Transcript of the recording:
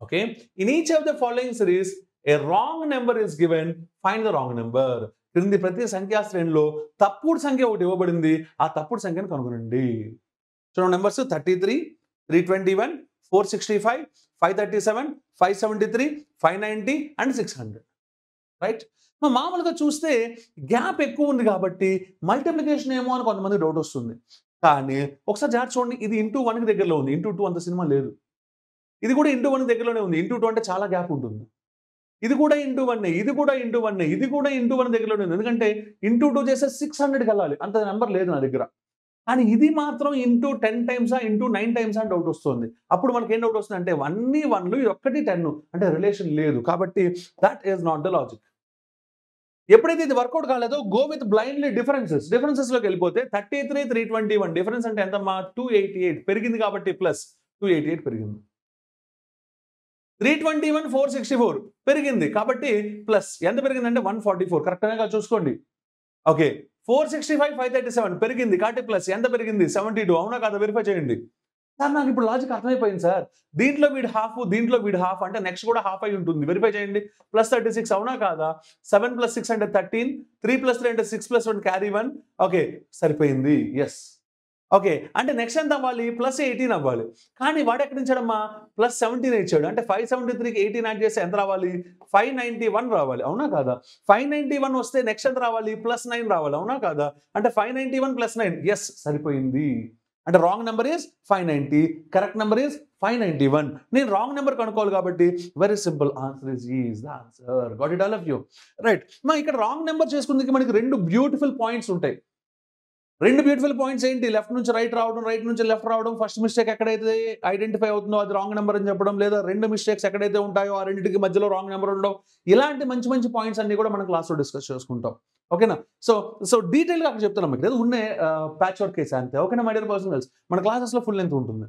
Okay, in each of the following series a wrong number is given, find the wrong number. క్రింది ప్రతి సంఖ్యా శ్రేణిలో తప్పుడు సంఖ్య ఒకటి ఇవ్వబడింది, ఆ తప్పుడు సంఖ్యను కనుగొనండి. చూడండి నెంబర్స్ 33, 321, 465, 537, 573, 590 అండ్ 600. రైట్, మామూలుగా చూస్తే గ్యాప్ ఎక్కువ ఉంది కాబట్టి మల్టిప్లికేషన్ ఏమో అని కొంతమంది డౌట్ వస్తుంది. కానీ ఒకసారి జాగ్రత్త చూడండి, ఇది ఇంటూ 1కి దగ్గరలో ఉంది, ఇంటూ 2 అంత సినిమా లేదు. ఇది కూడా ఇంటూ 1 దగ్గరలోనే ఉంది, ఇంటూ 2 అంటే చాలా గ్యాప్ ఉంటుంది. ఇది కూడా ఇంటూ 1, ఇది కూడా ఇంటూ 1, ఇది కూడా ఇంటూ 1 దగ్గరలోనే ఉంది. ఎందుకంటే ఇంటూ 2 చేస్తే 600కి వెళ్ళాలి, అంత నెంబర్ లేదు నా దగ్గర. కానీ ఇది మాత్రం ఇంటూ 10 టైమ్సా ఇంటూ 9 టైమ్సా అని డౌట్ వస్తుంది. అప్పుడు మనకి ఏం డౌట్ వస్తుంది అంటే అన్ని 1లు ఇది ఒక్కటి 10 అంటే రిలేషన్ లేదు. కాబట్టి that is not the logic. ఎప్పుడైతే ఇది వర్కౌట్ కాలేదో గో విత్ బ్లైండ్లీ డిఫరెన్సెస్ లోకి వెళ్ళిపోతే 33, 321 డిఫరెన్స్ అంటే ఎంతమ్మా 288 పెరిగింది కాబట్టి ప్లస్ 288 పెరిగింది. 321, 464 పెరిగింది కాబట్టి ప్లస్ ఎంత పెరిగిందంటే 144. కరెక్ట్గా చూసుకోండి. ఓకే, 465, 537 పెరిగింది కాబట్టి ప్లస్ ఎంత పెరిగింది 72. అవునా కాదా వెరిఫై చేయండి. సార్ నాకు ఇప్పుడు లాజిక్ అర్థమైపోయింది సార్, దీంట్లో వీడు హాఫ్ దీంట్లో వీడు హాఫ్ అంటే నెక్స్ట్ కూడా హాఫ్ అయి ఉంటుంది. వెరిఫై చేయండి. ప్లస్ 36 అవునా కాదా, 7 + 6 అంటే 13, 3 + 3 అంటే 6 + 1 క్యారీ 1. ఓకే సరిపోయింది, ఎస్. ఓకే, అంటే నెక్స్ట్ ఎంత అవ్వాలి ప్లస్ 18 అవ్వాలి. కానీ వాడు ఎక్కడి నుంచి అమ్మా ప్లస్ 17 ఇచ్చాడు. అంటే 573కి 18 యాడ్ చేస్తే ఎంత రావాలి 591 రావాలి. అవునా కాదా, 591 వస్తే నెక్స్ట్ ఎంత రావాలి ప్లస్ 9 రావాలి. అవునా కాదా, అంటే 591 + 9, ఎస్ సరిపోయింది. అంటే wrong number is 590, correct number is 591. నేను రాంగ్ నెంబర్ కనుక్కోవాలి కాబట్టి very simple, answer is the answer. Got it all of you. Right, ఇక్కడ రాంగ్ నెంబర్ చేసుకుందుకు మనకి 2 బ్యూటిఫుల్ పాయింట్స్ ఉంటాయి. 2 బ్యూటిఫుల్ పాయింట్స్ ఏంటి, లెఫ్ట్ నుంచి రైట్ రావడం, రైట్ నుంచి లెఫ్ట్ రావడం. ఫస్ట్ మిస్టేక్ ఎక్కడైతే ఐడెంటిఫై అవుతుందో అది రాంగ్ నెంబర్ అని చెప్పడం, లేదా 2 మిస్టేక్స్ ఎక్కడైతే ఉంటాయో ఆ రెండింటికి మధ్యలో రాంగ్ నెంబర్ ఉండడం. ఇలాంటి మంచి మంచి పాయింట్స్ అన్ని కూడా మనం క్లాస్లో డిస్కస్ చేసుకుంటాం. ఓకేనా, సో డీటెయిల్గా అక్కడ చెప్తున్నాం. ఇక్కడ ఉన్న ప్యాచ్ వర్క్ కేసు అంతే. ఓకేనా మై డియర్ పర్సనల్స్, మన క్లాసెస్లో ఫుల్ లెంత్ ఉంటుంది.